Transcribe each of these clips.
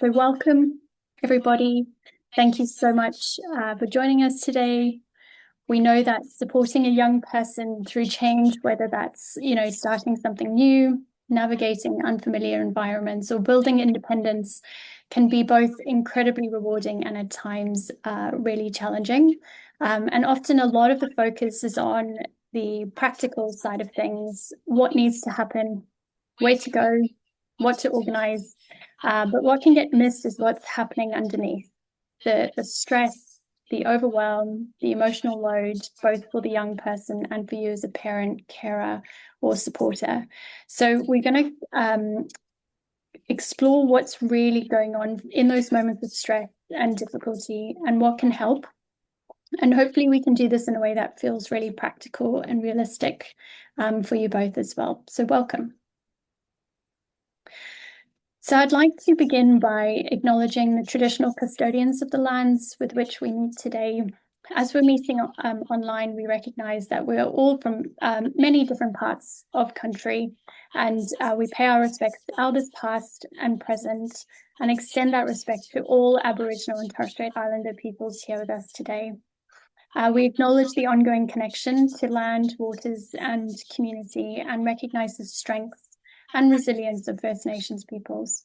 So welcome, everybody. Thank you so much for joining us today. We know that supporting a young person through change, whether that's, starting something new, navigating unfamiliar environments, or building independence, can be both incredibly rewarding and at times really challenging. And often a lot of the focus is on the practical side of things, what needs to happen, where to go, what to organize. But what can get missed is what's happening underneath, the stress, the overwhelm, the emotional load, both for the young person and for you as a parent, carer, or supporter. So we're going to explore what's really going on in those moments of stress and difficulty and what can help. And hopefully we can do this in a way that feels really practical and realistic for you both as well. So welcome. So I'd like to begin by acknowledging the traditional custodians of the lands with which we meet today. As we're meeting online, we recognise that we're all from many different parts of country, and we pay our respects to elders past and present, and extend that respect to all Aboriginal and Torres Strait Islander peoples here with us today. We acknowledge the ongoing connection to land, waters, and community, and recognise the strengths and resilience of First Nations peoples.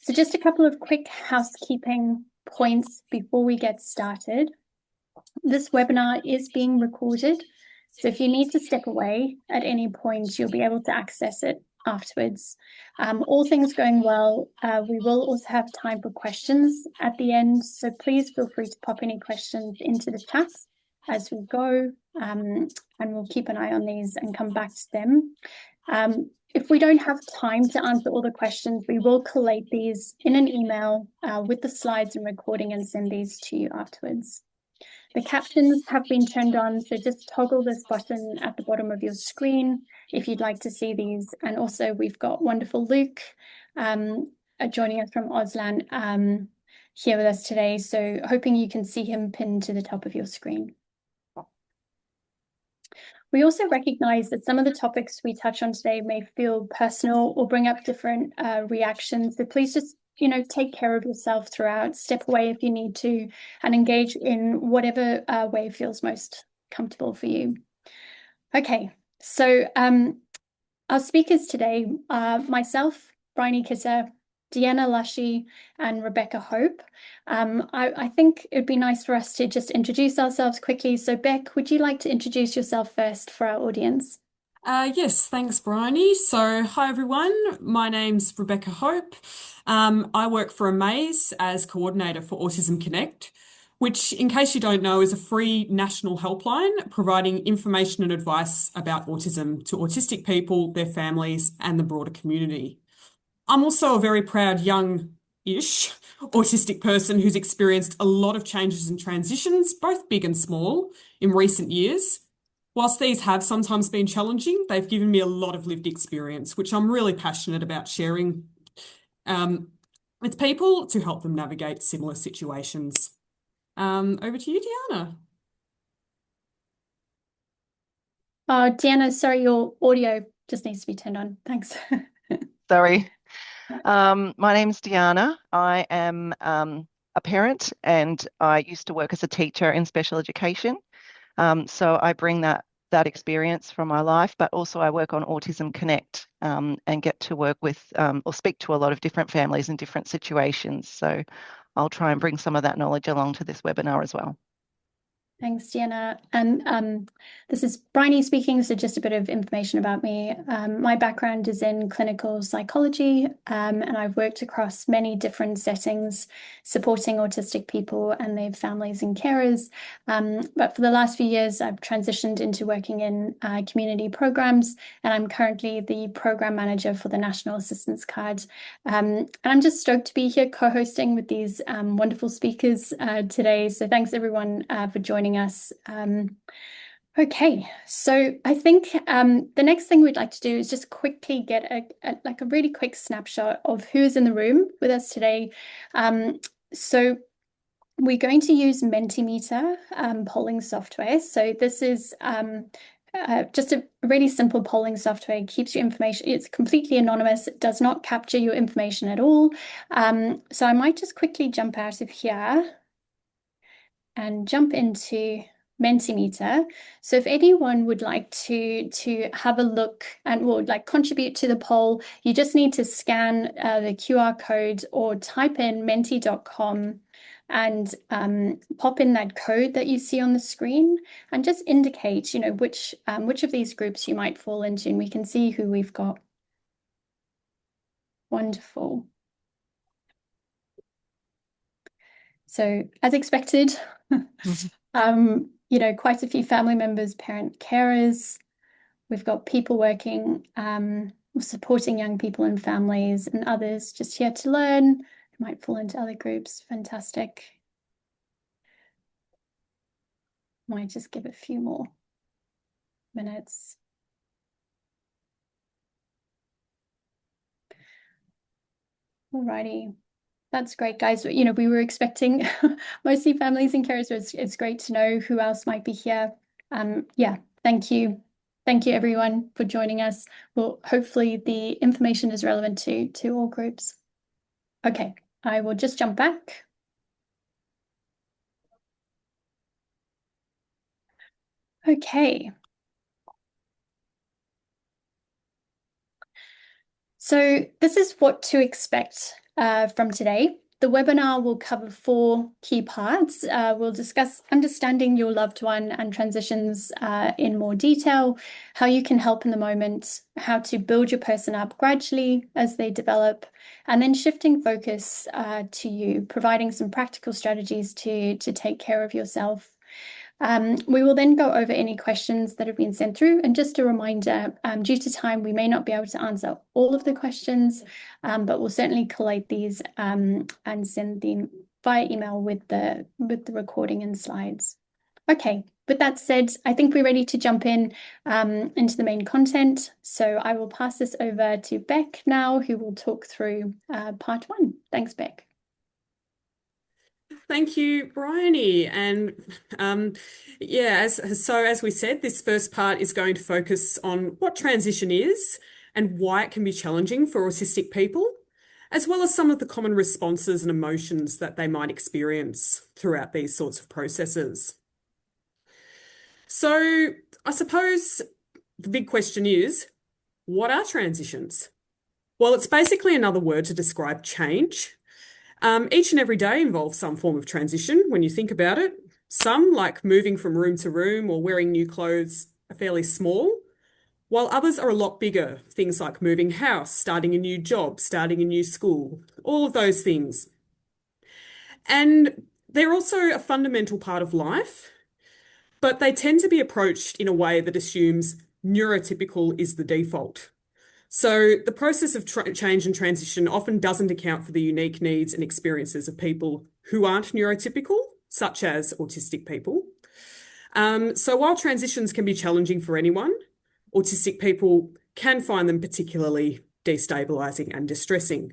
So just a couple of quick housekeeping points before we get started. This webinar is being recorded, so if you need to step away at any point, you'll be able to access it afterwards. All things going well, we will also have time for questions at the end, so please feel free to pop any questions into the chat as we go, and we'll keep an eye on these and come back to them. If we don't have time to answer all the questions, we will collate these in an email with the slides and recording and send these to you afterwards. The captions have been turned on, so just toggle this button at the bottom of your screen if you'd like to see these. And also we've got wonderful Luke joining us from Auslan here with us today, so hoping you can see him pinned to the top of your screen. We also recognise that some of the topics we touch on today may feel personal or bring up different reactions. So please just, take care of yourself throughout, step away if you need to, and engage in whatever way feels most comfortable for you. Okay, so our speakers today are myself, Bryony Kitter, Deanna Lushy, and Rebecca Hope. I think it'd be nice for us to just introduce ourselves quickly. So Beck, would you like to introduce yourself first for our audience? Yes, thanks, Bryony. So, hi everyone. My name's Rebecca Hope. I work for Amaze as coordinator for Autism Connect, which, in case you don't know, is a free national helpline providing information and advice about autism to autistic people, their families, and the broader community. I'm also a very proud young-ish autistic person who's experienced a lot of changes and transitions, both big and small, in recent years. Whilst these have sometimes been challenging, they've given me a lot of lived experience, which I'm really passionate about sharing with people to help them navigate similar situations. Over to you, Deanna. Deanna, sorry, your audio just needs to be turned on. Thanks. Sorry. My name's Deanna. I am a parent and I used to work as a teacher in special education. So I bring that experience from my life, but also I work on Autism Connect and get to work with or speak to a lot of different families in different situations. So I'll try and bring some of that knowledge along to this webinar as well. Thanks, Deanna. And this is Bryony speaking, so just a bit of information about me. My background is in clinical psychology, and I've worked across many different settings, supporting autistic people and their families and carers. But for the last few years, I've transitioned into working in community programs, and I'm currently the program manager for the National Assistance Card. And I'm just stoked to be here co-hosting with these wonderful speakers today. So thanks everyone for joining us. Okay, so I think the next thing we'd like to do is just quickly get a really quick snapshot of who's in the room with us today. So we're going to use Mentimeter polling software. So this is just a really simple polling software. It keeps your information, it's completely anonymous. It does not capture your information at all. So I might just quickly jump out of here and jump into Mentimeter. So if anyone would like to have a look and would like contribute to the poll, you just need to scan the QR code or type in menti.com and pop in that code that you see on the screen and just indicate, which of these groups you might fall into, and we can see who we've got. Wonderful. So as expected, quite a few family members, parent carers. We've got people working, supporting young people and families, and others just here to learn, who might fall into other groups. Fantastic. Might just give a few more minutes. Alrighty. That's great, guys. We were expecting mostly families and carers, so it's great to know who else might be here. Yeah, thank you. Thank you, everyone, for joining us. Well, hopefully the information is relevant to all groups. Okay, I will just jump back. Okay. So this is what to expect from today. The webinar will cover 4 key parts. We'll discuss understanding your loved one and transitions in more detail, how you can help in the moment, how to build your person up gradually as they develop, and then shifting focus to you, providing some practical strategies to take care of yourself. We will then go over any questions that have been sent through. And just a reminder, due to time, we may not be able to answer all of the questions, but we'll certainly collate these and send them via email with the recording and slides. Okay, with that said, I think we're ready to jump into the main content. So I will pass this over to Beck now, who will talk through part 1. Thanks, Beck. Thank you, Bryony. And as we said, this first part is going to focus on what transition is and why it can be challenging for autistic people, as well as some of the common responses and emotions that they might experience throughout these sorts of processes. So I suppose the big question is, what are transitions? Well, it's basically another word to describe change. Each and every day involves some form of transition when you think about it. Some, like moving from room to room or wearing new clothes, are fairly small, while others are a lot bigger. Things like moving house, starting a new job, starting a new school, all of those things. And they're also a fundamental part of life, but they tend to be approached in a way that assumes neurotypical is the default. So the process of change and transition often doesn't account for the unique needs and experiences of people who aren't neurotypical, such as autistic people. So while transitions can be challenging for anyone, autistic people can find them particularly destabilising and distressing.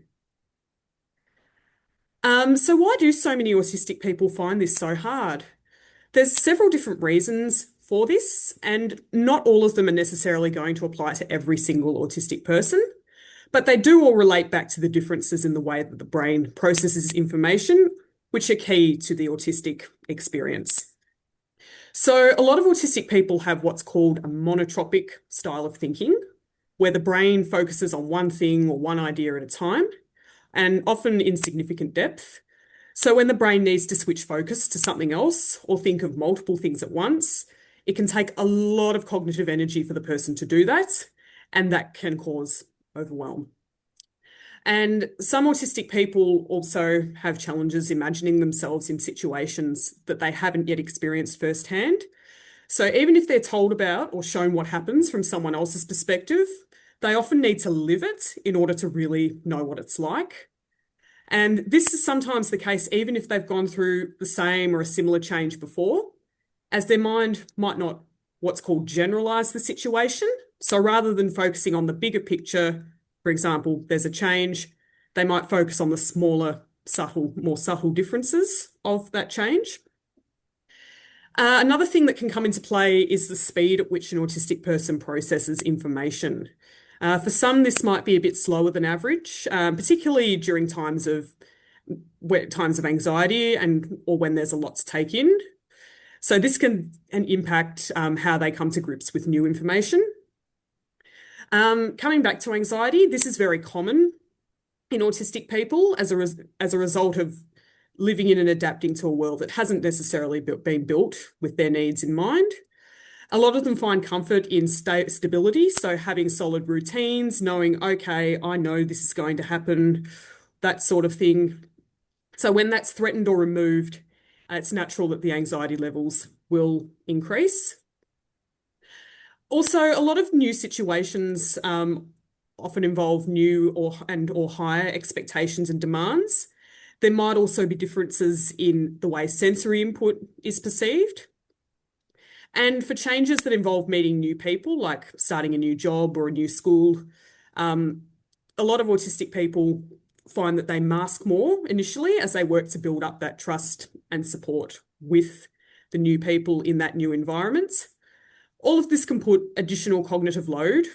So why do so many autistic people find this so hard? There's several different reasons for this, and not all of them are necessarily going to apply to every single autistic person, but they do all relate back to the differences in the way that the brain processes information, which are key to the autistic experience. So a lot of autistic people have what's called a monotropic style of thinking, where the brain focuses on one thing or one idea at a time, and often in significant depth. So when the brain needs to switch focus to something else or think of multiple things at once, it can take a lot of cognitive energy for the person to do that, and that can cause overwhelm. And some autistic people also have challenges imagining themselves in situations that they haven't yet experienced firsthand. So even if they're told about or shown what happens from someone else's perspective, they often need to live it in order to really know what it's like. And this is sometimes the case even if they've gone through the same or a similar change before, as their mind might not what's called generalize the situation. So rather than focusing on the bigger picture, for example, there's a change, they might focus on the smaller, more subtle differences of that change. Another thing that can come into play is the speed at which an autistic person processes information. For some, this might be a bit slower than average, particularly during times of anxiety and or when there's a lot to take in. So this can impact how they come to grips with new information. Coming back to anxiety, this is very common in autistic people as a result of living in and adapting to a world that hasn't necessarily been built with their needs in mind. A lot of them find comfort in stability, so having solid routines, knowing, okay, I know this is going to happen, that sort of thing. So when that's threatened or removed, it's natural that the anxiety levels will increase. Also, a lot of new situations often involve new or higher expectations and demands. There might also be differences in the way sensory input is perceived. And for changes that involve meeting new people, like starting a new job or a new school, a lot of autistic people find that they mask more initially as they work to build up that trust and support with the new people in that new environment. All of this can put additional cognitive load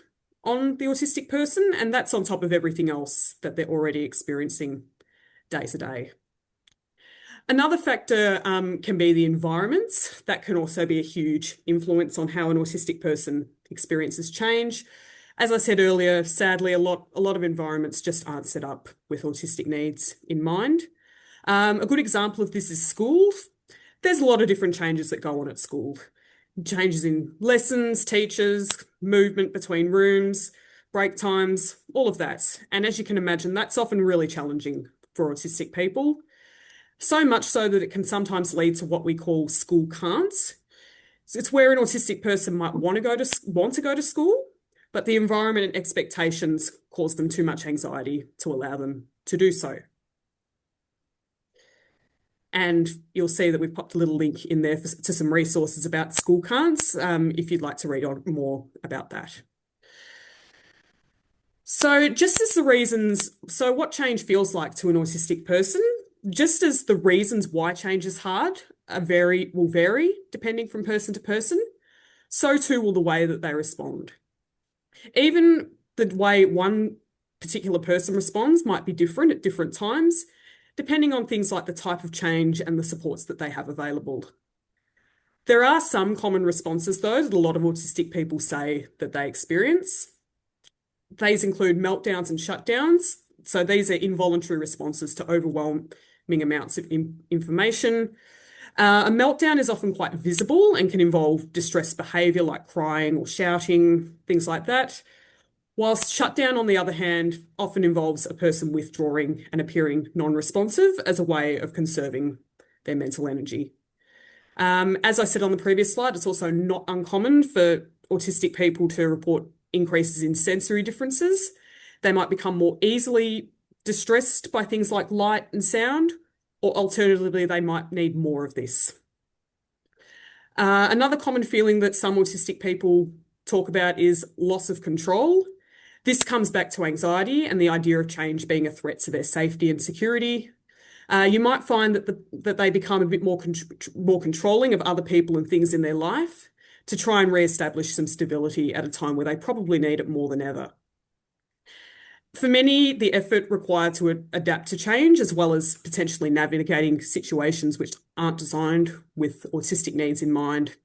on the autistic person, and that's on top of everything else that they're already experiencing day to day. Another factor can be the environment. That can also be a huge influence on how an autistic person experiences change. As I said earlier, sadly, a lot of environments just aren't set up with autistic needs in mind. A good example of this is school. There's a lot of different changes that go on at school. Changes in lessons, teachers, movement between rooms, break times, all of that. And as you can imagine, that's often really challenging for autistic people. So much so that it can sometimes lead to what we call school can'ts. So it's where an autistic person might want to go to school, but the environment and expectations cause them too much anxiety to allow them to do so. And you'll see that we've popped a little link in there to some resources about school can'ts if you'd like to read on more about that. So what change feels like to an autistic person, just as the reasons why change is hard will vary depending from person to person, so too will the way that they respond. Even the way one particular person responds might be different at different times, depending on things like the type of change and the supports that they have available. There are some common responses, though, that a lot of autistic people say that they experience. These include meltdowns and shutdowns. So these are involuntary responses to overwhelming amounts of information. A meltdown is often quite visible and can involve distressed behaviour like crying or shouting, things like that. Whilst shutdown, on the other hand, often involves a person withdrawing and appearing non-responsive as a way of conserving their mental energy. As I said on the previous slide, it's also not uncommon for autistic people to report increases in sensory differences. They might become more easily distressed by things like light and sound, or alternatively, they might need more of this. Another common feeling that some autistic people talk about is loss of control. This comes back to anxiety and the idea of change being a threat to their safety and security. You might find that they become a bit more controlling of other people and things in their life to try and re-establish some stability at a time where they probably need it more than ever. For many, the effort required to adapt to change, as well as potentially navigating situations which aren't designed with autistic needs in mind,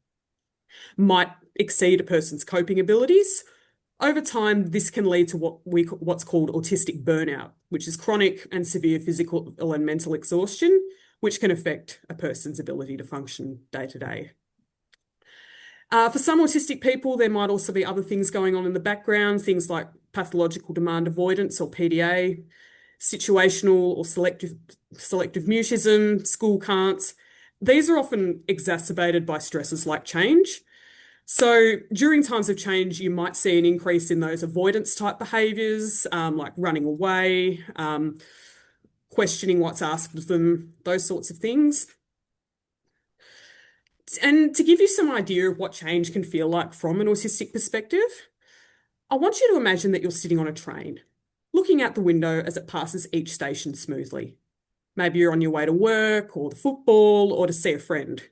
might exceed a person's coping abilities. Over time, this can lead to what's called autistic burnout, which is chronic and severe physical and mental exhaustion, which can affect a person's ability to function day to day. For some autistic people, there might also be other things going on in the background, things like pathological demand avoidance or PDA, situational or selective mutism, school can'ts. These are often exacerbated by stresses like change. So during times of change, you might see an increase in those avoidance type behaviours, like running away, questioning what's asked of them, those sorts of things. And to give you some idea of what change can feel like from an autistic perspective, I want you to imagine that you're sitting on a train, looking out the window as it passes each station smoothly. Maybe you're on your way to work or the football or to see a friend.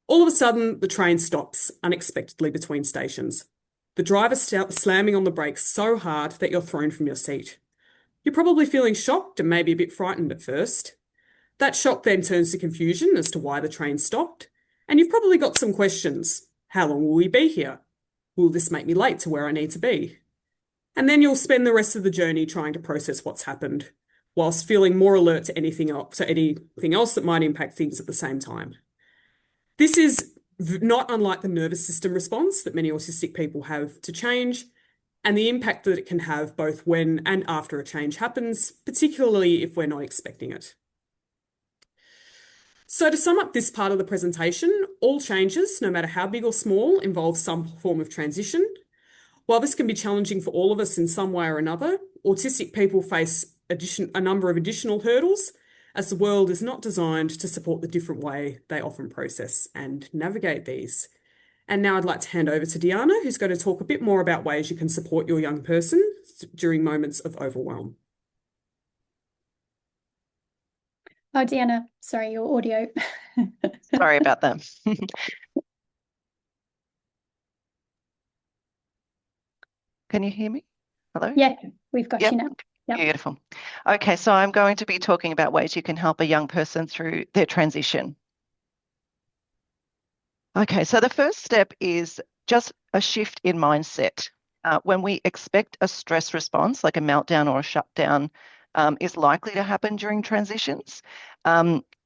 All of a sudden, the train stops unexpectedly between stations. The driver slamming on the brakes so hard that you're thrown from your seat. You're probably feeling shocked and maybe a bit frightened at first. That shock then turns to confusion as to why the train stopped. And you've probably got some questions. How long will we be here? Will this make me late to where I need to be? And then you'll spend the rest of the journey trying to process what's happened, whilst feeling more alert to anything else that might impact things at the same time. This is not unlike the nervous system response that many autistic people have to change, and the impact that it can have both when and after a change happens, particularly if we're not expecting it. So to sum up this part of the presentation, all changes, no matter how big or small, involve some form of transition. While this can be challenging for all of us in some way or another, autistic people face a number of additional hurdles, as the world is not designed to support the different way they often process and navigate these. And now I'd like to hand over to Diana, who's going to talk a bit more about ways you can support your young person during moments of overwhelm. Oh, Deanna, sorry, your audio. Sorry about that. Can you hear me? Hello? Yeah, we've got Yep. you now. Yep. Beautiful. Okay, so I'm going to be talking about ways you can help a young person through their transition. Okay, so the first step is just a shift in mindset. When we expect a stress response, like a meltdown or a shutdown, is likely to happen during transitions,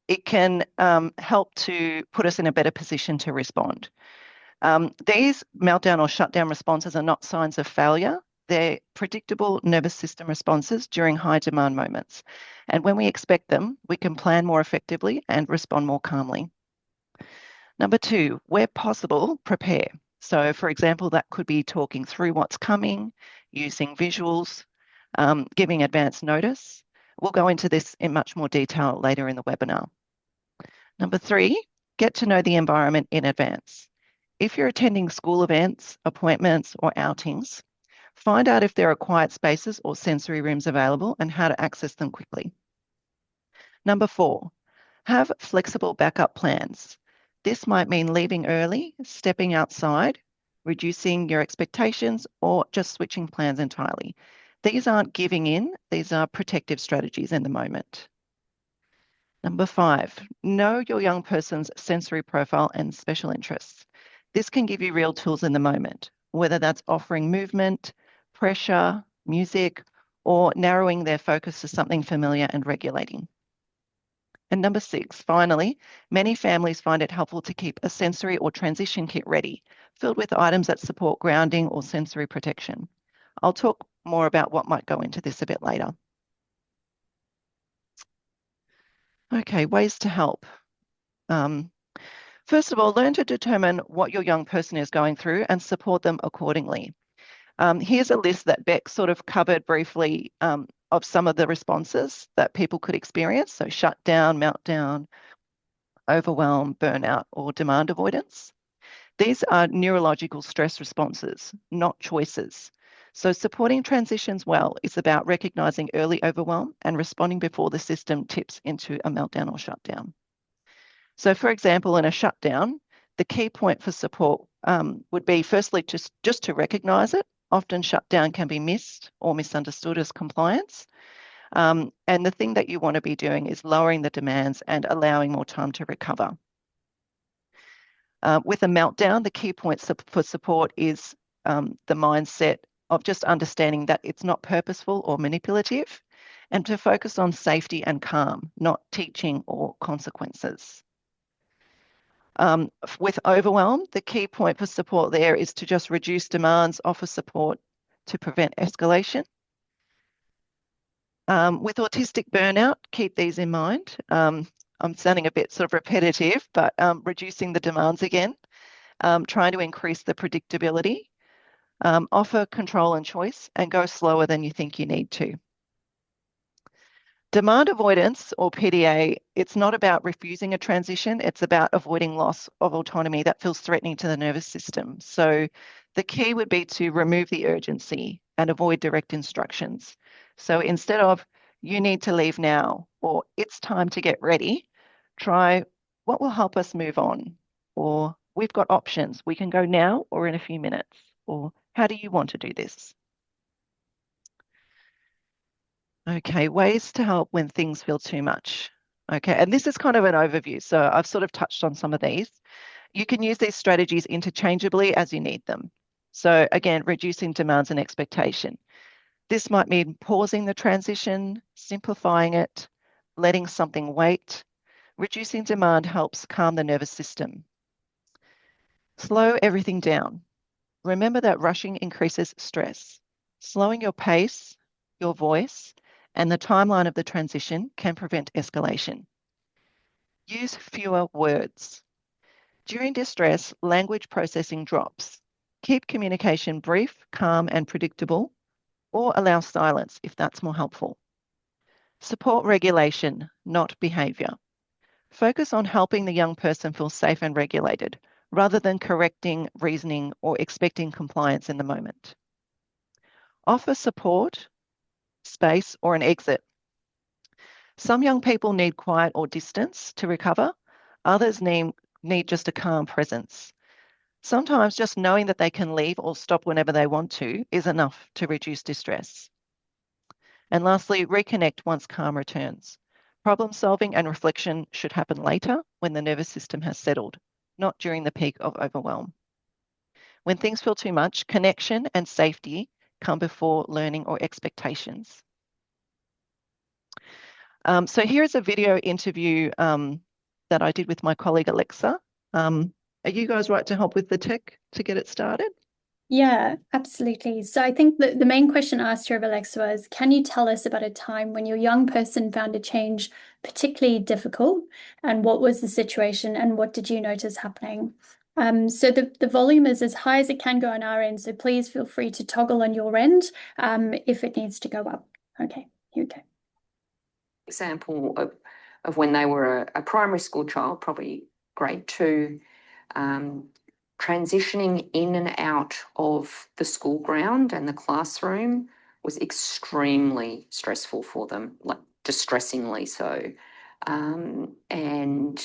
it can help to put us in a better position to respond. These meltdown or shutdown responses are not signs of failure. They're predictable nervous system responses during high demand moments. And when we expect them, we can plan more effectively and respond more calmly. Number two, where possible, prepare. So for example, that could be talking through what's coming, using visuals, giving advance notice. We'll go into this in much more detail later in the webinar. Number three, get to know the environment in advance. If you're attending school events, appointments, or outings, find out if there are quiet spaces or sensory rooms available and how to access them quickly. Number four, have flexible backup plans. This might mean leaving early, stepping outside, reducing your expectations, or just switching plans entirely. These aren't giving in, these are protective strategies in the moment. Number five, know your young person's sensory profile and special interests. This can give you real tools in the moment, whether that's offering movement, pressure, music, or narrowing their focus to something familiar and regulating. And number six, finally, many families find it helpful to keep a sensory or transition kit ready, filled with items that support grounding or sensory protection. I'll talk more about what might go into this a bit later. Okay, ways to help. First of all, learn to determine what your young person is going through and support them accordingly. Here's a list that Beck sort of covered briefly of some of the responses that people could experience. So shutdown, meltdown, overwhelm, burnout, or demand avoidance. These are neurological stress responses, not choices. So supporting transitions well is about recognizing early overwhelm and responding before the system tips into a meltdown or shutdown. So for example, in a shutdown, the key point for support would be firstly just to recognize it. Often shutdown can be missed or misunderstood as compliance. And the thing that you want to be doing is lowering the demands and allowing more time to recover. With a meltdown, the key point for support is the mindset of just understanding that it's not purposeful or manipulative, and to focus on safety and calm, not teaching or consequences. With overwhelm, the key point for support there is to just reduce demands, offer support to prevent escalation. With autistic burnout, keep these in mind. I'm sounding a bit sort of repetitive, but reducing the demands again, trying to increase the predictability, offer control and choice, and go slower than you think you need to. Demand avoidance, or PDA, it's not about refusing a transition, it's about avoiding loss of autonomy that feels threatening to the nervous system. So the key would be to remove the urgency and avoid direct instructions. So instead of, you need to leave now, or it's time to get ready, try what will help us move on. or we've got options. We can go now or in a few minutes, or how do you want to do this? Okay, ways to help when things feel too much. Okay, and this is kind of an overview. So I've sort of touched on some of these. You can use these strategies interchangeably as you need them. So again, reducing demands and expectation. This might mean pausing the transition, simplifying it, letting something wait. Reducing demand helps calm the nervous system. Slow everything down. Remember that rushing increases stress. Slowing your pace, your voice, and the timeline of the transition can prevent escalation. Use fewer words. During distress, language processing drops. Keep communication brief, calm, and predictable, or allow silence if that's more helpful. Support regulation, not behaviour. Focus on helping the young person feel safe and regulated, rather than correcting, reasoning, or expecting compliance in the moment. Offer support, space, or an exit. Some young people need quiet or distance to recover. Others need just a calm presence. Sometimes just knowing that they can leave or stop whenever they want to is enough to reduce distress. And lastly, reconnect once calm returns. Problem solving and reflection should happen later when the nervous system has settled, not during the peak of overwhelm. When things feel too much, connection and safety come before learning or expectations. So here's a video interview that I did with my colleague Alexa. Are you guys right to help with the tech to get it started? Yeah, absolutely. So I think the main question asked here of Alexa was, can you tell us about a time when your young person found a change particularly difficult, and what was the situation and what did you notice happening? So the volume is as high as it can go on our end, so please feel free to toggle on your end if it needs to go up. Okay, here we go. Example of when they were a primary school child, probably grade 2, transitioning in and out of the school ground and the classroom was extremely stressful for them, like distressingly so, and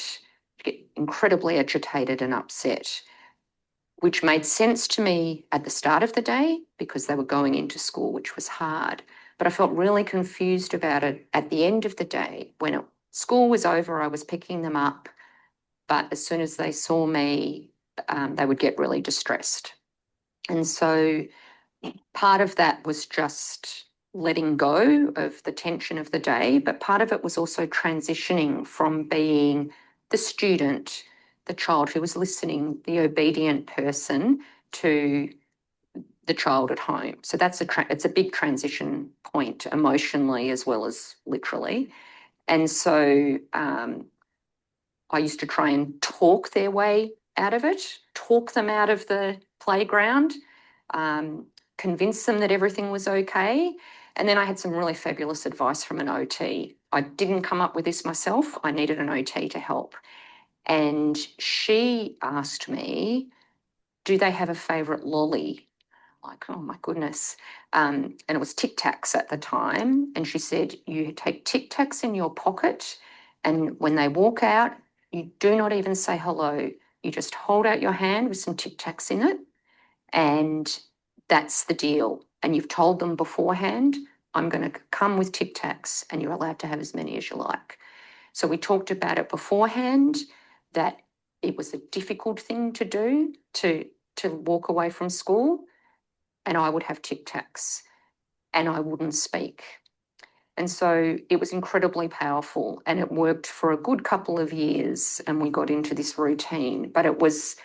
get incredibly agitated and upset, which made sense to me at the start of the day because they were going into school, which was hard. But I felt really confused about it at the end of the day. When school was over, I was picking them up, but as soon as they saw me, they would get really distressed. And so part of that was just letting go of the tension of the day, but part of it was also transitioning from being the student, the child who was listening, the obedient person, to the child at home. So that's it's a big transition point emotionally as well as literally. And so I used to try and talk their way out of it, talk them out of the playground, convince them that everything was okay. And then I had some really fabulous advice from an OT. I didn't come up with this myself. I needed an OT to help. And she asked me, do they have a favourite lolly? Like, oh my goodness. And it was Tic Tacs at the time. And she said, you take Tic Tacs in your pocket, and when they walk out, you do not even say hello. You just hold out your hand with some Tic Tacs in it, and that's the deal. And you've told them beforehand, I'm going to come with Tic Tacs, and you're allowed to have as many as you like. So we talked about it beforehand, that it was a difficult thing to do, to walk away from school, and I would have Tic Tacs and I wouldn't speak. And so it was incredibly powerful, and it worked for a good couple of years, and we got into this routine. But it was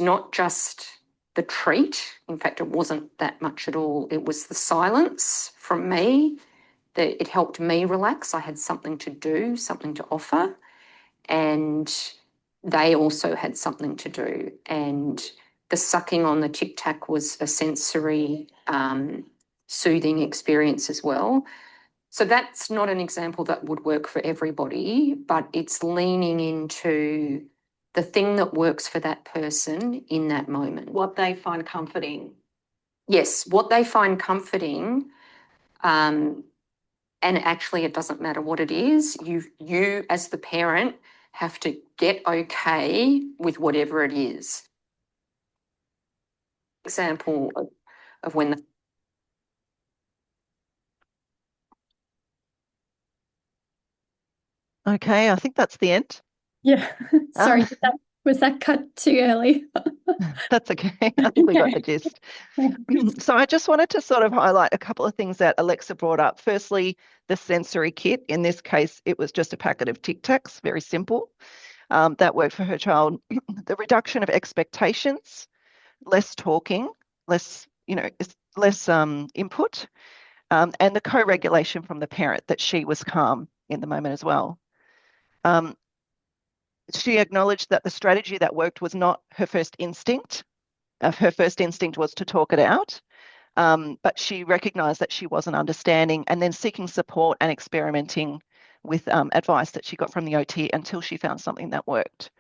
not just the treat. In fact, it wasn't that much at all. It was the silence from me that it helped me relax. I had something to do, something to offer, and they also had something to do. And the sucking on the Tic Tac was a sensory soothing experience as well. So that's not an example that would work for everybody, but it's leaning into the thing that works for that person in that moment. What they find comforting. Yes, what they find comforting. And actually, it doesn't matter what it is. You as the parent have to get okay with whatever it is. Example of when the Okay, I think that's the end. Yeah. Sorry, was that cut too early? That's okay. I think we got the Okay. gist. So I just wanted to sort of highlight a couple of things that Alexa brought up. Firstly, the sensory kit. In this case, it was just a packet of Tic Tacs, very simple. That worked for her child. The reduction of expectations, less talking, less, less input, and the co-regulation from the parent that she was calm in the moment as well. She acknowledged that the strategy that worked was not her first instinct. Her first instinct was to talk it out, but she recognized that she wasn't understanding and then seeking support and experimenting with advice that she got from the OT until she found something that worked.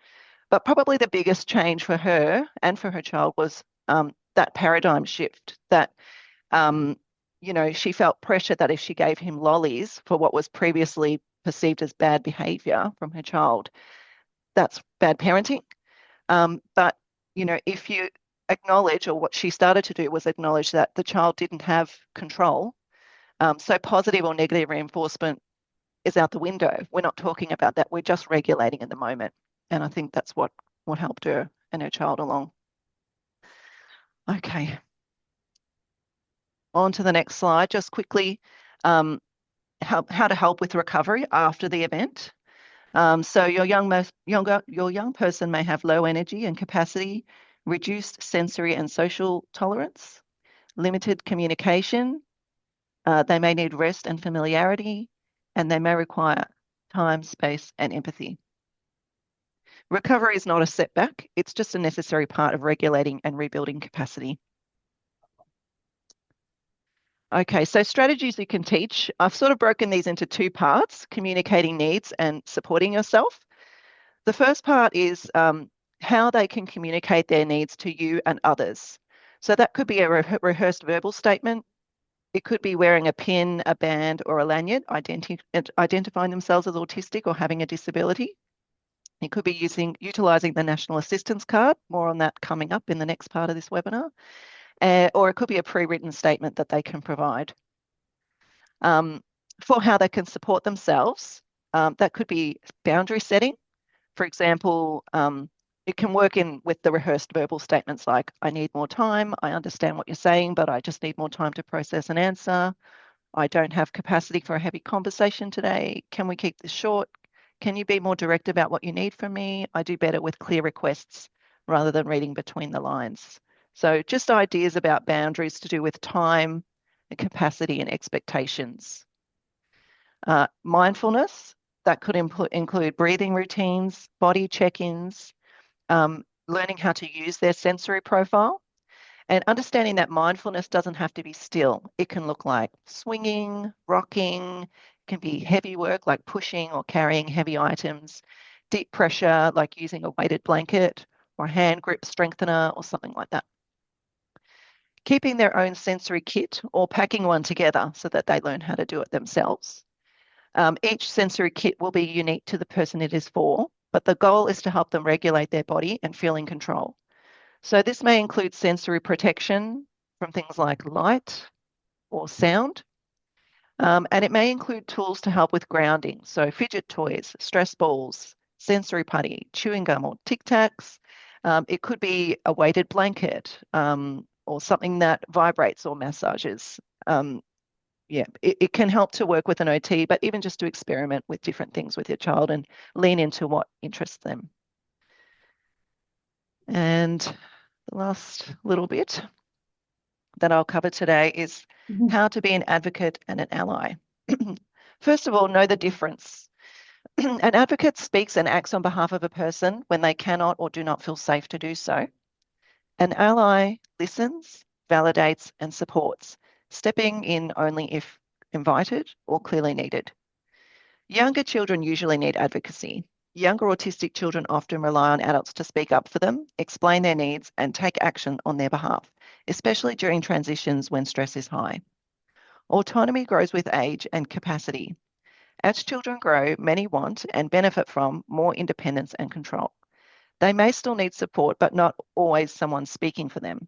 But probably the biggest change for her and for her child was that paradigm shift that, she felt pressure that if she gave him lollies for what was previously perceived as bad behavior from her child, that's bad parenting. But, if you acknowledge, or what she started to do was acknowledge that the child didn't have control. So positive or negative reinforcement is out the window. We're not talking about that. We're just regulating in the moment. And I think that's what helped her and her child along. Okay. On to the next slide, just quickly, how to help with recovery after the event. So your young person may have low energy and capacity, reduced sensory and social tolerance, limited communication. They may need rest and familiarity, and they may require time, space, and empathy. Recovery is not a setback. It's just a necessary part of regulating and rebuilding capacity. Okay, so strategies you can teach. I've sort of broken these into two parts, communicating needs and supporting yourself. The first part is how they can communicate their needs to you and others. So that could be a rehearsed verbal statement. It could be wearing a pin, a band, or a lanyard, identifying themselves as autistic or having a disability. It could be utilizing the National Assistance Card, more on that coming up in the next part of this webinar. Or it could be a pre-written statement that they can provide. For how they can support themselves, that could be boundary setting. For example, it can work in with the rehearsed verbal statements like, I need more time, I understand what you're saying, but I just need more time to process an answer. I don't have capacity for a heavy conversation today. Can we keep this short? Can you be more direct about what you need from me? I do better with clear requests rather than reading between the lines. So just ideas about boundaries to do with time, and capacity and expectations. Mindfulness, that could include breathing routines, body check-ins, learning how to use their sensory profile, and understanding that mindfulness doesn't have to be still. It can look like swinging, rocking, it can be heavy work like pushing or carrying heavy items, deep pressure like using a weighted blanket or a hand grip strengthener or something like that. Keeping their own sensory kit or packing one together so that they learn how to do it themselves. Each sensory kit will be unique to the person it is for, but the goal is to help them regulate their body and feel in control. So this may include sensory protection from things like light or sound, and it may include tools to help with grounding. So fidget toys, stress balls, sensory putty, chewing gum or Tic Tacs. It could be a weighted blanket or something that vibrates or massages. It can help to work with an OT, but even just to experiment with different things with your child and lean into what interests them. And the last little bit that I'll cover today is how to be an advocate and an ally. First of all, know the difference. An advocate speaks and acts on behalf of a person when they cannot or do not feel safe to do so. An ally listens, validates, and supports, stepping in only if invited or clearly needed. Younger children usually need advocacy. Younger autistic children often rely on adults to speak up for them, explain their needs, and take action on their behalf, especially during transitions when stress is high. Autonomy grows with age and capacity. As children grow, many want and benefit from more independence and control. They may still need support, but not always someone speaking for them.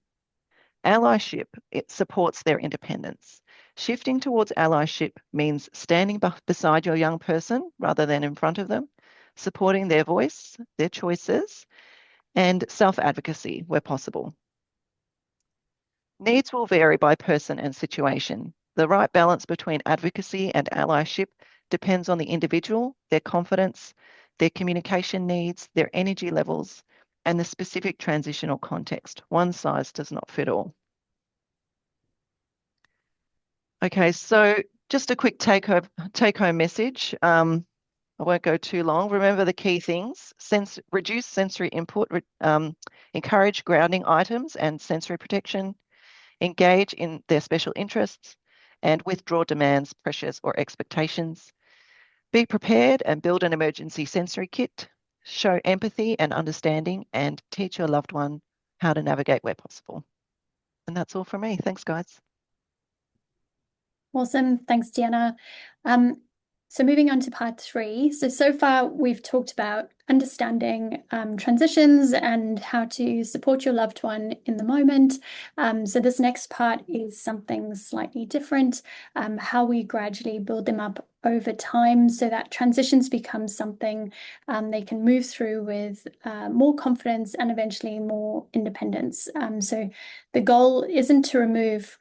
Allyship, it supports their independence. Shifting towards allyship means standing beside your young person rather than in front of them, supporting their voice, their choices, and self-advocacy where possible. Needs will vary by person and situation. The right balance between advocacy and allyship depends on the individual, their confidence, their communication needs, their energy levels, and the specific transitional context. One size does not fit all. Okay, so just a quick take-home message. I won't go too long. Remember the key things. Reduce sensory input, encourage grounding items and sensory protection, engage in their special interests, and withdraw demands, pressures, or expectations. Be prepared and build an emergency sensory kit. Show empathy and understanding, and teach your loved one how to navigate where possible. And that's all from me. Thanks, guys. Awesome. Thanks, Deanna. So moving on to part 3. So far we've talked about understanding transitions and how to support your loved one in the moment. So this next part is something slightly different, how we gradually build them up over time so that transitions become something they can move through with more confidence and eventually more independence. So the goal isn't to remove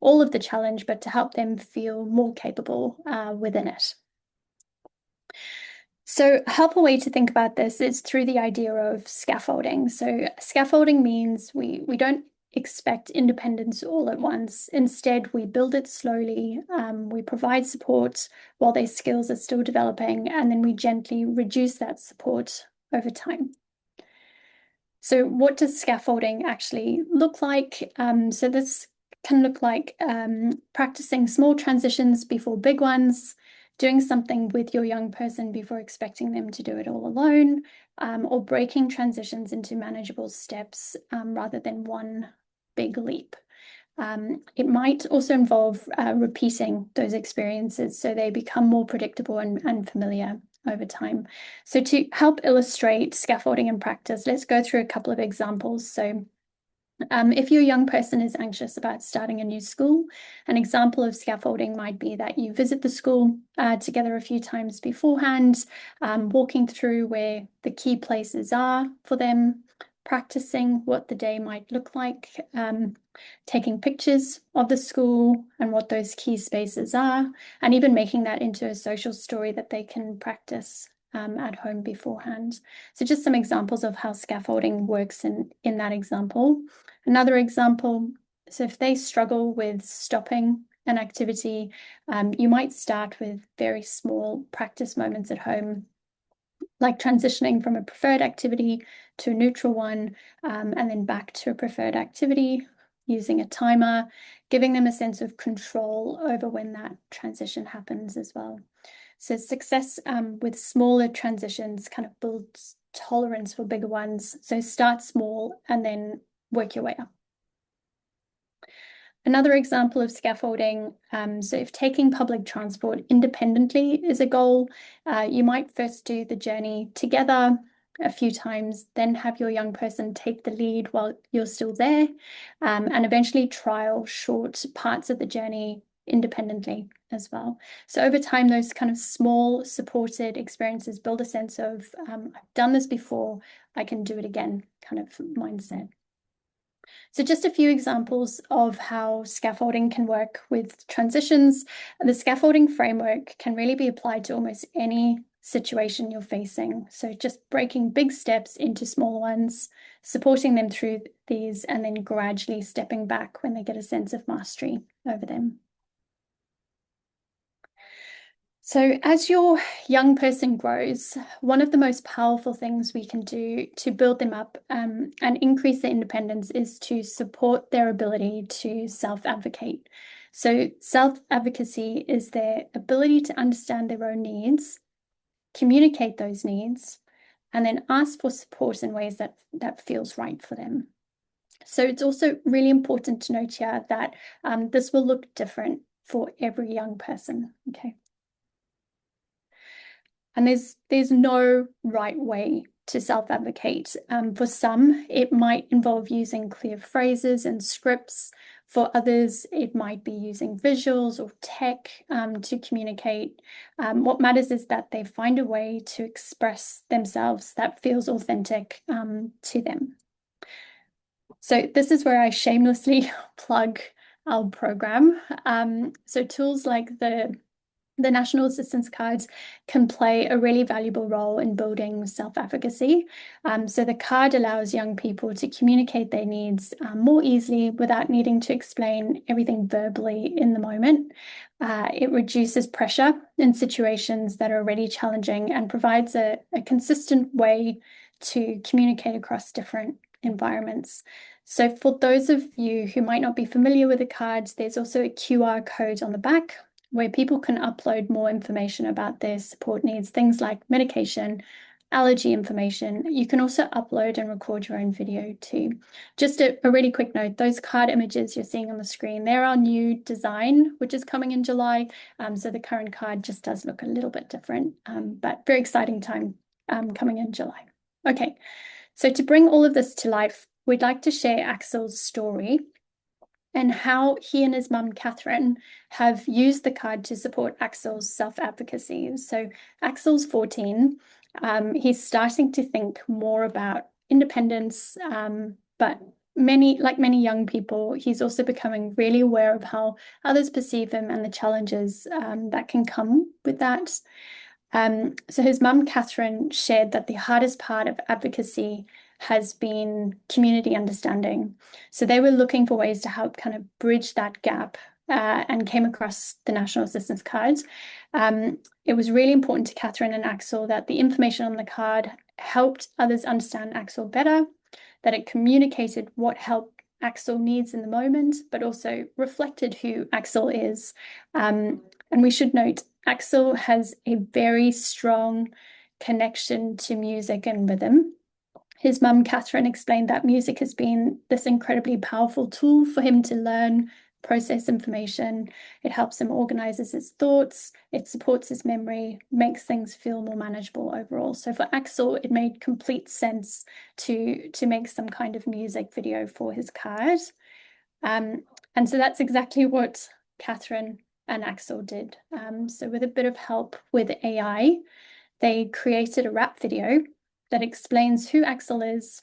all of the challenge, but to help them feel more capable within it. So a helpful way to think about this is through the idea of scaffolding. So scaffolding means we don't expect independence all at once. Instead, we build it slowly, we provide support while their skills are still developing, and then we gently reduce that support over time. So what does scaffolding actually look like? So this can look like practicing small transitions before big ones, doing something with your young person before expecting them to do it all alone, or breaking transitions into manageable steps rather than one big leap. It might also involve repeating those experiences so they become more predictable and familiar over time. So to help illustrate scaffolding in practice, let's go through a couple of examples. So if your young person is anxious about starting a new school, an example of scaffolding might be that you visit the school together a few times beforehand, walking through where the key places are for them, practicing what the day might look like, taking pictures of the school and what those key spaces are, and even making that into a social story that they can practice at home beforehand. So just some examples of how scaffolding works in that example. Another example, so if they struggle with stopping an activity, you might start with very small practice moments at home, like transitioning from a preferred activity to a neutral one, and then back to a preferred activity using a timer, giving them a sense of control over when that transition happens as well. So success with smaller transitions kind of builds tolerance for bigger ones. So start small and then work your way up. Another example of scaffolding, so if taking public transport independently is a goal, you might first do the journey together a few times, then have your young person take the lead while you're still there, and eventually trial short parts of the journey independently as well. So over time, those kind of small supported experiences build a sense of, I've done this before, I can do it again kind of mindset. So just a few examples of how scaffolding can work with transitions. The scaffolding framework can really be applied to almost any situation you're facing. So just breaking big steps into small ones, supporting them through these, and then gradually stepping back when they get a sense of mastery over them. So as your young person grows, one of the most powerful things we can do to build them up and increase their independence is to support their ability to self-advocate. So self-advocacy is their ability to understand their own needs, communicate those needs, and then ask for support in ways that feels right for them. So it's also really important to note here that this will look different for every young person, okay? And there's no right way to self-advocate. For some, it might involve using clear phrases and scripts. For others, it might be using visuals or tech to communicate. What matters is that they find a way to express themselves that feels authentic to them. So this is where I shamelessly plug our program. So tools like the National Assistance Cards can play a really valuable role in building self-advocacy. So the card allows young people to communicate their needs more easily without needing to explain everything verbally in the moment. It reduces pressure in situations that are already challenging and provides a consistent way to communicate across different environments. So for those of you who might not be familiar with the cards, there's also a QR code on the back where people can upload more information about their support needs, things like medication, allergy information. You can also upload and record your own video too. Just a really quick note, those card images you're seeing on the screen, they're our new design, which is coming in July. So the current card just does look a little bit different, but very exciting time coming in July. Okay, so to bring all of this to life, we'd like to share Axel's story and how he and his mum, Catherine, have used the card to support Axel's self-advocacy. So Axel's 14. He's starting to think more about independence, but like many young people, he's also becoming really aware of how others perceive him and the challenges that can come with that. So his mum, Catherine, shared that the hardest part of advocacy has been community understanding. So they were looking for ways to help kind of bridge that gap and came across the National Assistance Cards. It was really important to Catherine and Axel that the information on the card helped others understand Axel better, that it communicated what help Axel needs in the moment, but also reflected who Axel is. And we should note, Axel has a very strong connection to music and rhythm. His mum, Catherine, explained that music has been this incredibly powerful tool for him to learn, process information. It helps him organize his thoughts, it supports his memory, makes things feel more manageable overall. So for Axel, it made complete sense to make some kind of music video for his card. And so that's exactly what Catherine and Axel did. So with a bit of help with AI, they created a rap video that explains who Axel is,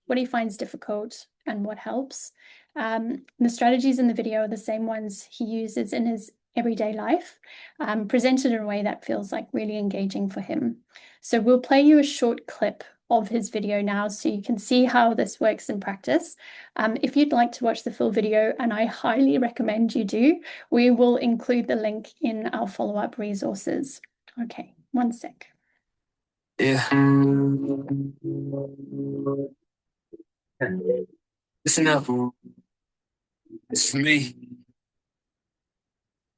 what he finds difficult, and what helps. The strategies in the video are the same ones he uses in his everyday life, presented in a way that feels like really engaging for him. So we'll play you a short clip of his video now so you can see how this works in practice. If you'd like to watch the full video, and I highly recommend you do, we will include the link in our follow-up resources. Okay, one sec. Yeah. Listen up. It's for me.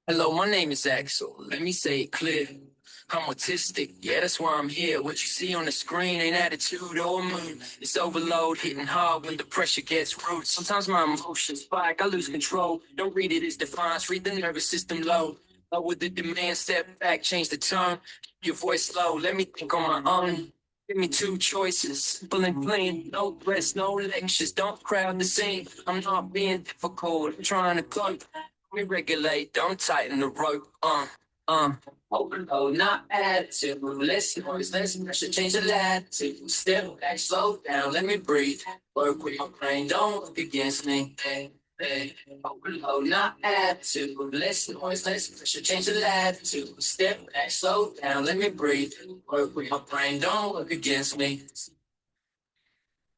Hello, my name is Axel. Let me say it clear. I'm autistic. Yeah, that's why I'm here. What you see on the screen ain't attitude or mood. It's overload, hitting hard when the pressure gets rude. Sometimes my emotions spike, I lose control. Don't read it as defiance, read the nervous system low. Lower the demand, step back, change the tone. Keep your voice low, let me think on my own. Give me two choices, simple and plain. No threats, no lectures, don't crowd the scene. I'm not being difficult, I'm trying to cope. We regulate, don't tighten the rope. Overload, not attitude. Less noise, less pressure, change the latitude. Step back, slow down, let me breathe. Work with my brain, don't look against me. Hey, hey. Overload, not attitude. Less noise, less pressure, change the latitude. Step back, slow down, let me breathe. Work with my brain, don't look against me.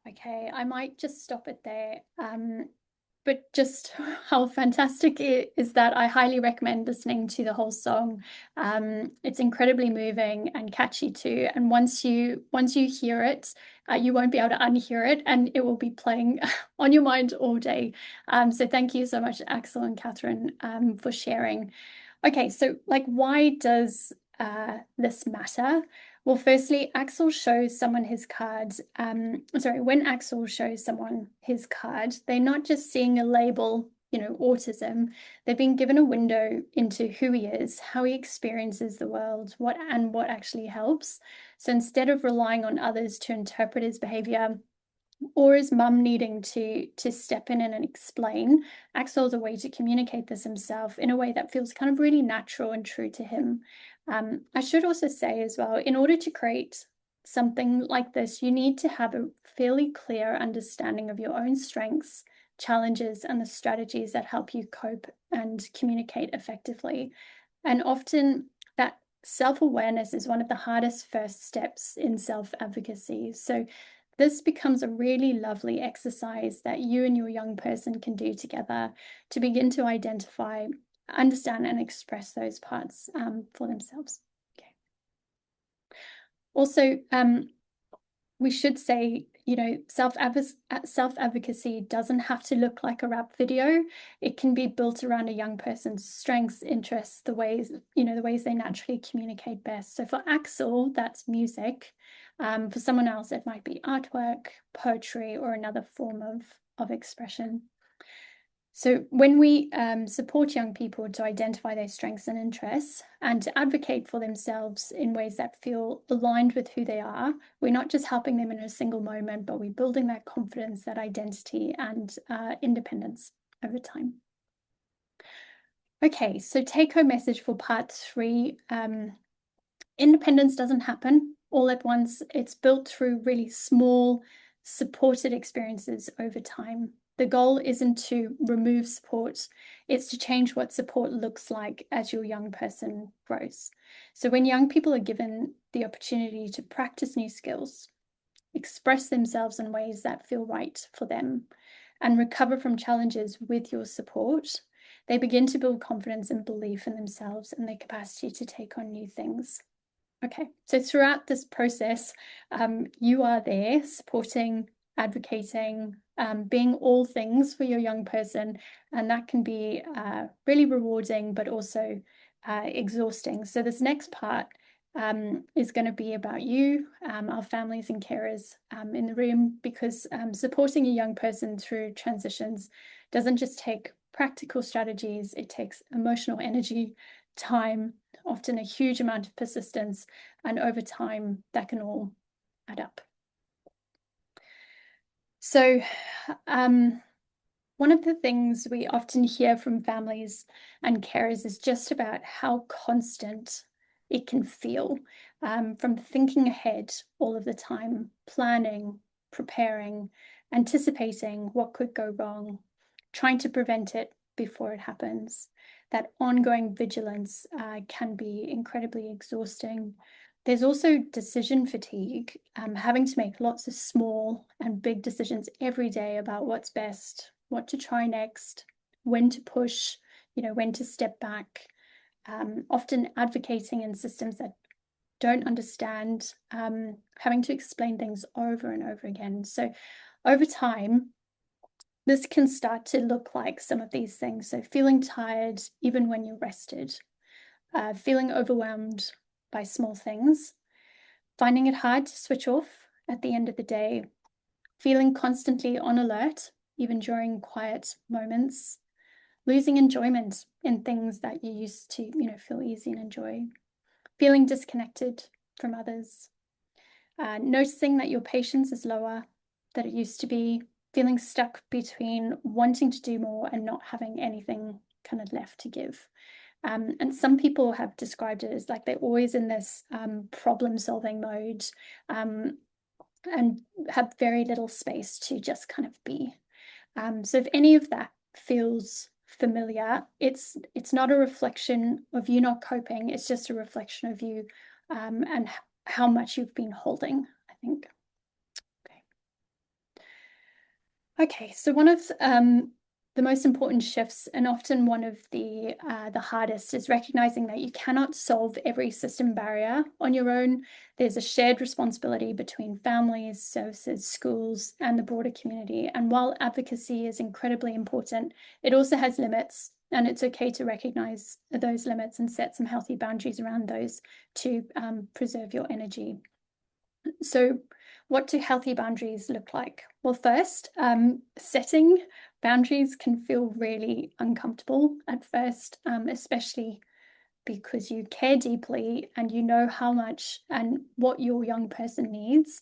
Okay, I might just stop it there. But just how fantastic it is that I highly recommend listening to the whole song. It's incredibly moving and catchy too. And once you hear it, you won't be able to unhear it, and it will be playing on your mind all day. So thank you so much, Axel and Catherine, for sharing. Okay, so like, why does this matter? Well, firstly, Axel shows someone his card. When Axel shows someone his card, they're not just seeing a label autism, they've been given a window into who he is, how he experiences the world, what actually helps. So instead of relying on others to interpret his behavior, or his mum needing to step in and explain, Axel's a way to communicate this himself in a way that feels kind of really natural and true to him. I should also say as well, in order to create something like this, you need to have a fairly clear understanding of your own strengths, challenges, and the strategies that help you cope and communicate effectively. And often that self-awareness is one of the hardest first steps in self-advocacy. So this becomes a really lovely exercise that you and your young person can do together to begin to identify, understand, and express those parts for themselves. Okay. Also, we should say, self-advocacy doesn't have to look like a rap video. It can be built around a young person's strengths, interests, the ways they naturally communicate best. So for Axel, that's music. For someone else, it might be artwork, poetry, or another form of expression. So when we support young people to identify their strengths and interests and to advocate for themselves in ways that feel aligned with who they are, we're not just helping them in a single moment, but we're building that confidence, that identity, and independence over time. Okay, so take-home message for part 3. Independence doesn't happen all at once. It's built through really small, supported experiences over time. The goal isn't to remove support, it's to change what support looks like as your young person grows. So when young people are given the opportunity to practice new skills, express themselves in ways that feel right for them, and recover from challenges with your support, they begin to build confidence and belief in themselves and their capacity to take on new things. Okay, so throughout this process, you are there supporting, advocating, being all things for your young person, and that can be really rewarding, but also exhausting. So this next part is going to be about you, our families and carers in the room, because supporting a young person through transitions doesn't just take practical strategies, it takes emotional energy, time, often a huge amount of persistence, and over time that can all add up. So one of the things we often hear from families and carers is just about how constant it can feel, from thinking ahead all of the time, planning, preparing, anticipating what could go wrong, trying to prevent it before it happens. That ongoing vigilance can be incredibly exhausting. There's also decision fatigue, having to make lots of small and big decisions every day about what's best, what to try next, when to push, when to step back, often advocating in systems that don't understand, having to explain things over and over again. So over time, this can start to look like some of these things. So feeling tired even when you're rested, feeling overwhelmed by small things, finding it hard to switch off at the end of the day, feeling constantly on alert, even during quiet moments, losing enjoyment in things that you used to, feel easy and enjoy, feeling disconnected from others, noticing that your patience is lower than it used to be, feeling stuck between wanting to do more and not having anything kind of left to give. And some people have described it as like they're always in this problem-solving mode and have very little space to just kind of be. So if any of that feels familiar, it's not a reflection of you not coping, it's just a reflection of you and how much you've been holding, I think. Okay, so one of the most important shifts, and often one of the hardest, is recognizing that you cannot solve every system barrier on your own. There's a shared responsibility between families, services, schools, and the broader community. And while advocacy is incredibly important, it also has limits, and it's okay to recognize those limits and set some healthy boundaries around those to preserve your energy. So what do healthy boundaries look like? Well, first, setting boundaries can feel really uncomfortable at first, especially because you care deeply and you know how much and what your young person needs.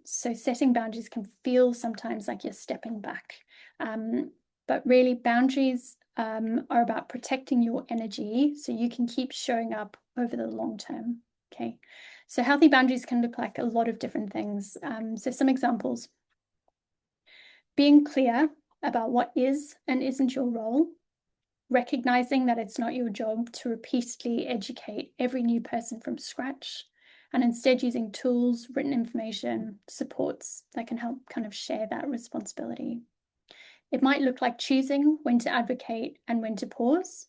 So setting boundaries can feel sometimes like you're stepping back. But really, boundaries are about protecting your energy so you can keep showing up over the long term. Okay. So healthy boundaries can look like a lot of different things. So some examples: being clear about what is and isn't your role, recognizing that it's not your job to repeatedly educate every new person from scratch, and instead using tools, written information, supports that can help kind of share that responsibility. It might look like choosing when to advocate and when to pause.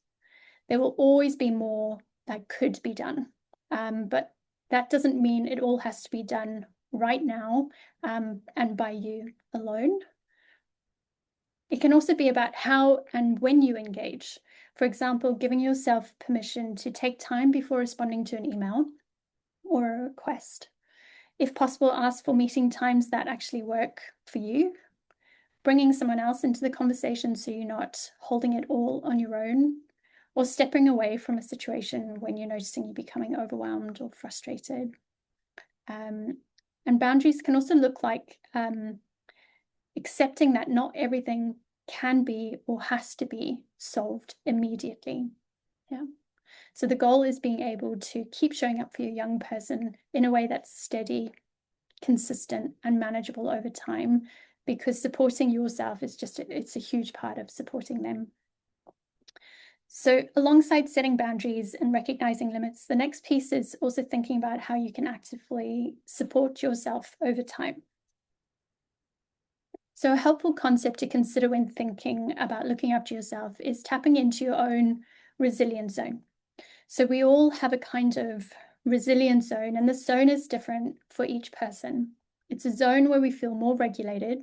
There will always be more that could be done, but that doesn't mean it all has to be done right now and by you alone. It can also be about how and when you engage. For example, giving yourself permission to take time before responding to an email or a request. If possible, ask for meeting times that actually work for you. Bringing someone else into the conversation so you're not holding it all on your own, or stepping away from a situation when you're noticing you're becoming overwhelmed or frustrated. And boundaries can also look like accepting that not everything can be or has to be solved immediately. Yeah. So the goal is being able to keep showing up for your young person in a way that's steady, consistent, and manageable over time, because supporting yourself is it's a huge part of supporting them. So alongside setting boundaries and recognizing limits, the next piece is also thinking about how you can actively support yourself over time. So a helpful concept to consider when thinking about looking after yourself is tapping into your own resilience zone. So we all have a kind of resilience zone, and the zone is different for each person. It's a zone where we feel more regulated,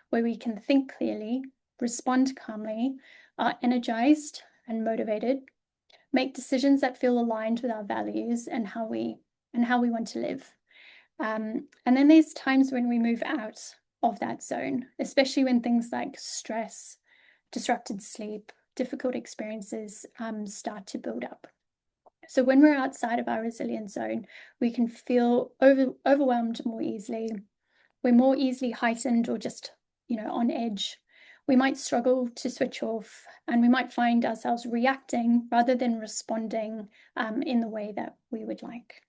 where we can think clearly, respond calmly, are energized and motivated, make decisions that feel aligned with our values and how we want to live. And then there's times when we move out of that zone, especially when things like stress, disrupted sleep, difficult experiences start to build up. So when we're outside of our resilience zone, we can feel overwhelmed more easily. We're more easily heightened or just, on edge. We might struggle to switch off, and we might find ourselves reacting rather than responding in the way that we would like.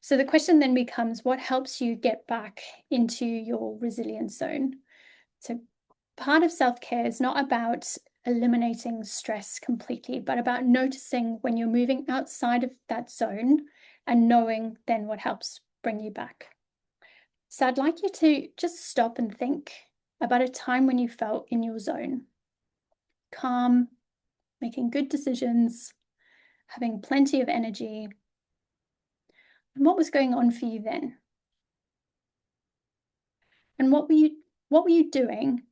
So the question then becomes, what helps you get back into your resilience zone? So part of self-care is not about eliminating stress completely, but about noticing when you're moving outside of that zone and knowing then what helps bring you back. So I'd like you to just stop and think about a time when you felt in your zone, calm, making good decisions, having plenty of energy. And what was going on for you then? And what were you doing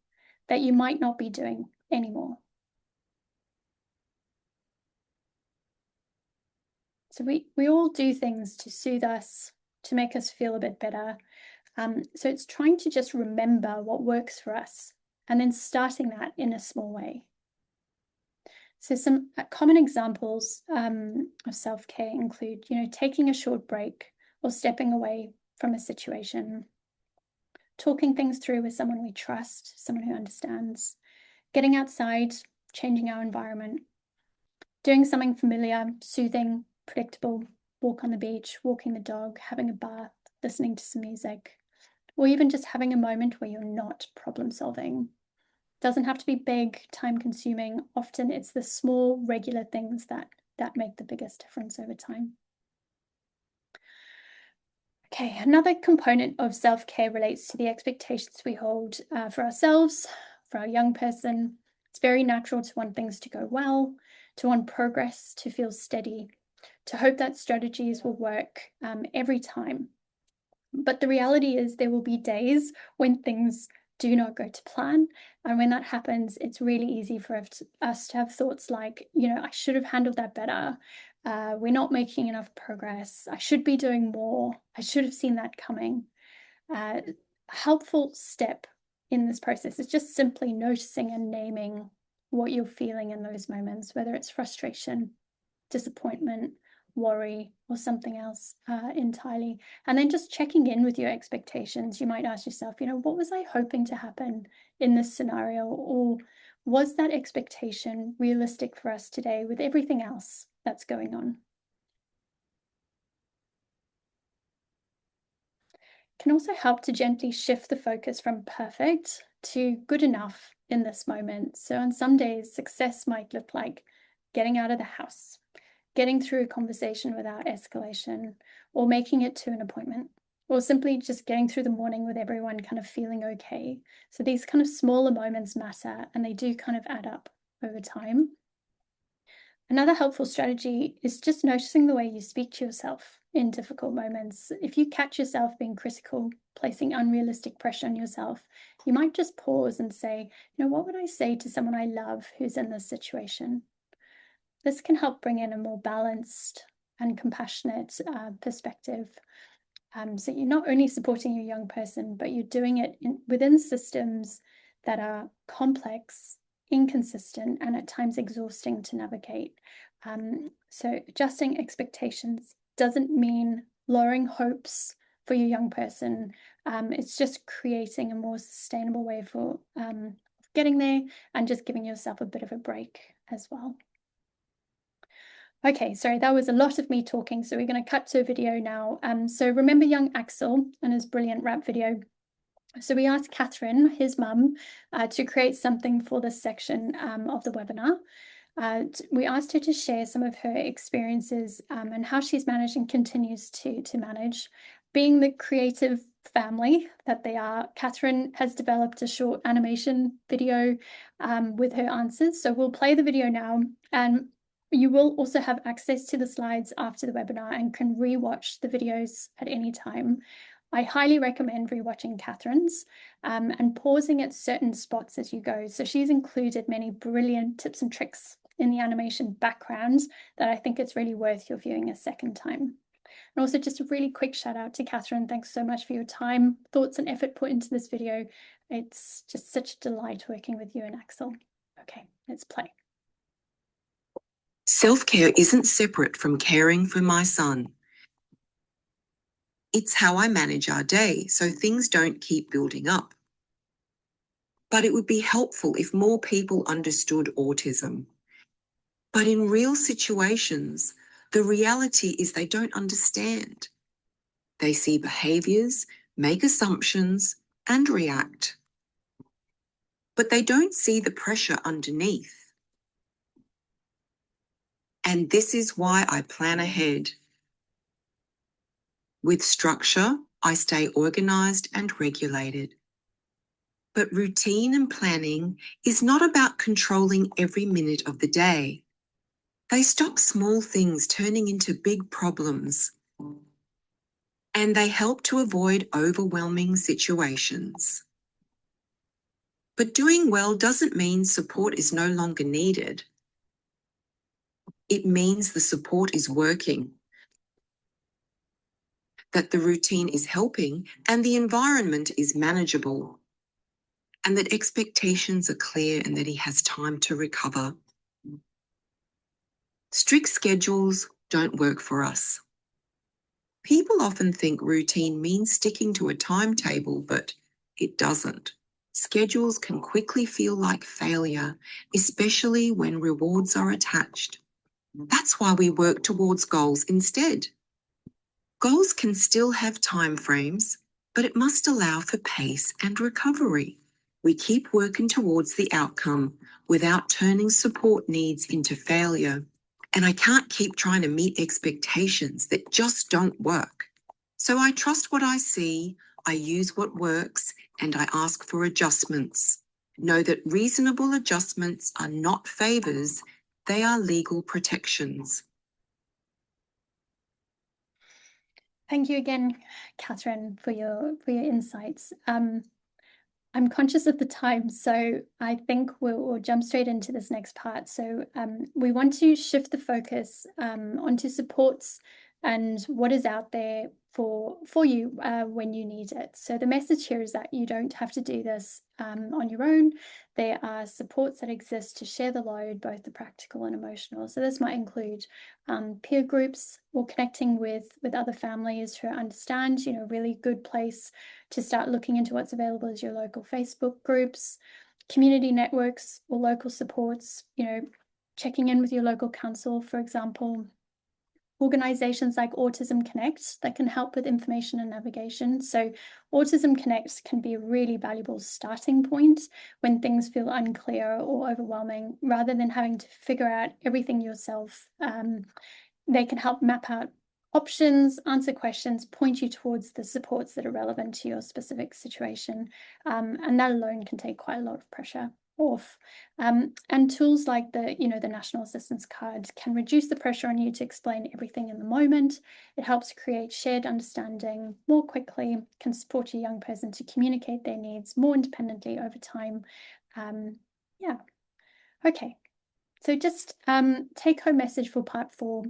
that you might not be doing anymore? So we all do things to soothe us, to make us feel a bit better. So it's trying to just remember what works for us and then starting that in a small way. So some common examples of self-care include, taking a short break or stepping away from a situation, talking things through with someone we trust, someone who understands, getting outside, changing our environment, doing something familiar, soothing, predictable, walk on the beach, walking the dog, having a bath, listening to some music, or even just having a moment where you're not problem solving. It doesn't have to be big, time consuming. Often it's the small, regular things that make the biggest difference over time. Okay, another component of self-care relates to the expectations we hold for ourselves, for our young person. It's very natural to want things to go well, to want progress, to feel steady, to hope that strategies will work every time. But the reality is there will be days when things do not go to plan. And when that happens, it's really easy for us to have thoughts like, I should have handled that better. we're not making enough progress, I should be doing more, I should have seen that coming. A helpful step in this process is just simply noticing and naming what you're feeling in those moments, whether it's frustration, disappointment, worry, or something else entirely. And then just checking in with your expectations. You might ask yourself, what was I hoping to happen in this scenario? Or was that expectation realistic for us today with everything else that's going on? Can also help to gently shift the focus from perfect to good enough in this moment. So on some days, success might look like getting out of the house, getting through a conversation without escalation, or making it to an appointment, or simply just getting through the morning with everyone kind of feeling okay. So these kind of smaller moments matter, and they do kind of add up over time. Another helpful strategy is just noticing the way you speak to yourself in difficult moments. If you catch yourself being critical, placing unrealistic pressure on yourself, you might just pause and say, what would I say to someone I love who's in this situation? This can help bring in a more balanced and compassionate perspective. So you're not only supporting your young person, but you're doing it within systems that are complex, inconsistent, and at times exhausting to navigate. So adjusting expectations doesn't mean lowering hopes for your young person. It's just creating a more sustainable way for getting there and just giving yourself a bit of a break as well. Okay, sorry, that was a lot of me talking, so we're going to cut to a video now. So remember young Axel and his brilliant rap video? So we asked Catherine, his mum, to create something for this section of the webinar. We asked her to share some of her experiences and how she's managed and continues to manage. Being the creative family that they are, Catherine has developed a short animation video with her answers. So we'll play the video now, and you will also have access to the slides after the webinar and can rewatch the videos at any time. I highly recommend rewatching Catherine's and pausing at certain spots as you go. So she's included many brilliant tips and tricks in the animation background that I think it's really worth your viewing a second time. And also just a really quick shout out to Catherine. Thanks so much for your time, thoughts and effort put into this video. It's just such a delight working with you and Axel. Okay, let's play. Self-care isn't separate from caring for my son. It's how I manage our day so things don't keep building up. But it would be helpful if more people understood autism. But in real situations, the reality is they don't understand. They see behaviours, make assumptions, and react. But they don't see the pressure underneath. And this is why I plan ahead. With structure, I stay organised and regulated. But routine and planning is not about controlling every minute of the day. They stop small things turning into big problems. And they help to avoid overwhelming situations. But doing well doesn't mean support is no longer needed. It means the support is working, that the routine is helping and the environment is manageable, and that expectations are clear and that he has time to recover. Strict schedules don't work for us. People often think routine means sticking to a timetable, but it doesn't. Schedules can quickly feel like failure, especially when rewards are attached. That's why we work towards goals instead. Goals can still have timeframes, but it must allow for pace and recovery. We keep working towards the outcome without turning support needs into failure. And I can't keep trying to meet expectations that just don't work. So I trust what I see, I use what works, and I ask for adjustments. Know that reasonable adjustments are not favours, they are legal protections. Thank you again, Catherine, for your insights. I'm conscious of the time, so I think we'll jump straight into this next part. So we want to shift the focus onto supports and what is out there for you when you need it. So the message here is that you don't have to do this on your own. There are supports that exist to share the load, both the practical and emotional. So this might include peer groups or connecting with other families who understand, you know, really good place to start looking into what's available as your local Facebook groups, community networks or local supports, you know, checking in with your local council, for example. Organizations like Autism Connect that can help with information and navigation. So Autism Connect can be a really valuable starting point when things feel unclear or overwhelming, rather than having to figure out everything yourself. They can help map out options, answer questions, point you towards the supports that are relevant to your specific situation. And that alone can take quite a lot of pressure off. And tools like the National Assistance Card can reduce the pressure on you to explain everything in the moment. It helps create shared understanding more quickly, can support a young person to communicate their needs more independently over time. Yeah. Okay. So just take home message for part 4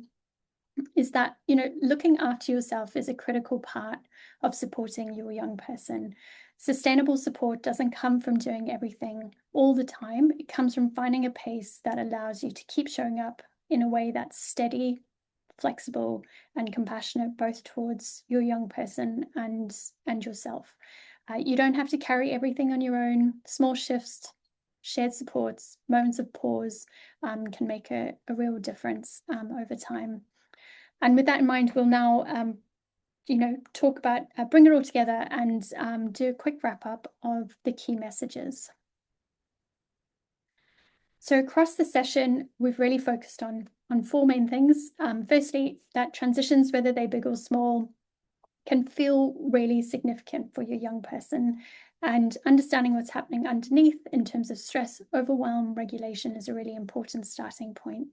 is that, you know, looking after yourself is a critical part of supporting your young person. Sustainable support doesn't come from doing everything all the time. It comes from finding a pace that allows you to keep showing up in a way that's steady, flexible, and compassionate, both towards your young person and yourself. You don't have to carry everything on your own. Small shifts, shared supports, moments of pause can make a real difference over time. And with that in mind, we'll now, talk about, bring it all together and do a quick wrap up of the key messages. So across the session, we've really focused on 4 main things. Firstly, that transitions, whether they're big or small, can feel really significant for your young person. And understanding what's happening underneath in terms of stress, overwhelm, regulation is a really important starting point.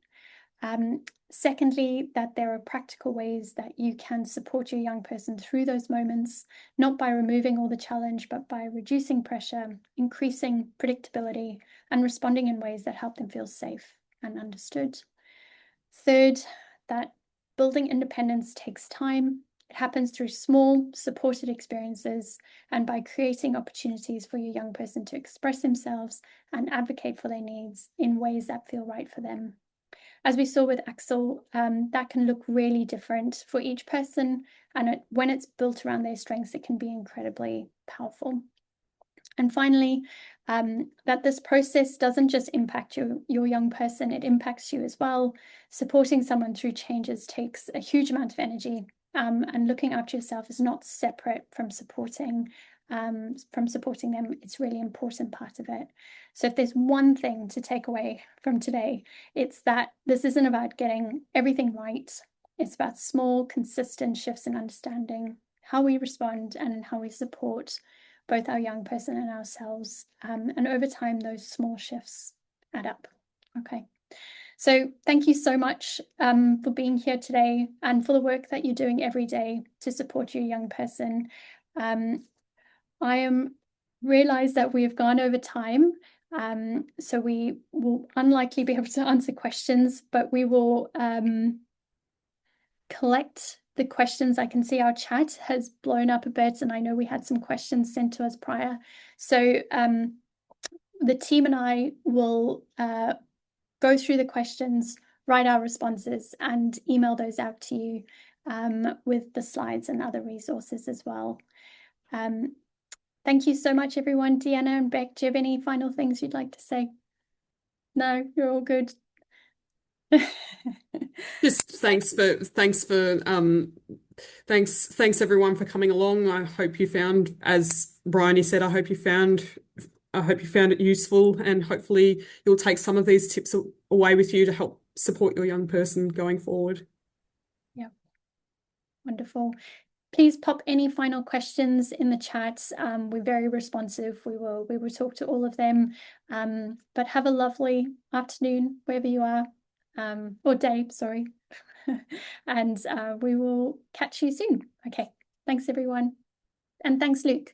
Secondly, that there are practical ways that you can support your young person through those moments, not by removing all the challenge, but by reducing pressure, increasing predictability, and responding in ways that help them feel safe and understood. Third, that building independence takes time. It happens through small, supported experiences and by creating opportunities for your young person to express themselves and advocate for their needs in ways that feel right for them. As we saw with Axel, that can look really different for each person. And when it's built around their strengths, it can be incredibly powerful. And finally, that this process doesn't just impact your young person, it impacts you as well. Supporting someone through changes takes a huge amount of energy. And looking after yourself is not separate from supporting them. It's a really important part of it. So if there's one thing to take away from today, it's that this isn't about getting everything right. It's about small, consistent shifts in understanding how we respond and how we support both our young person and ourselves. And over time, those small shifts add up. Okay. So thank you so much for being here today and for the work that you're doing every day to support your young person. I am realized that we have gone over time, so we will unlikely be able to answer questions, but we will collect the questions. I can see our chat has blown up a bit, and I know we had some questions sent to us prior. So the team and I will go through the questions, write our responses, and email those out to you with the slides and other resources as well. Thank you so much, everyone. Deanna and Beck, do you have any final things you'd like to say? No, you're all good. Just thanks everyone for coming along. I hope you found, as Bryony said, I hope you found it useful, and hopefully you'll take some of these tips away with you to help support your young person going forward. Yeah, wonderful. Please pop any final questions in the chat. We're very responsive. We will talk to all of them. But have a lovely afternoon wherever you are, or day, sorry. And we will catch you soon. Okay, thanks everyone. And thanks, Luke.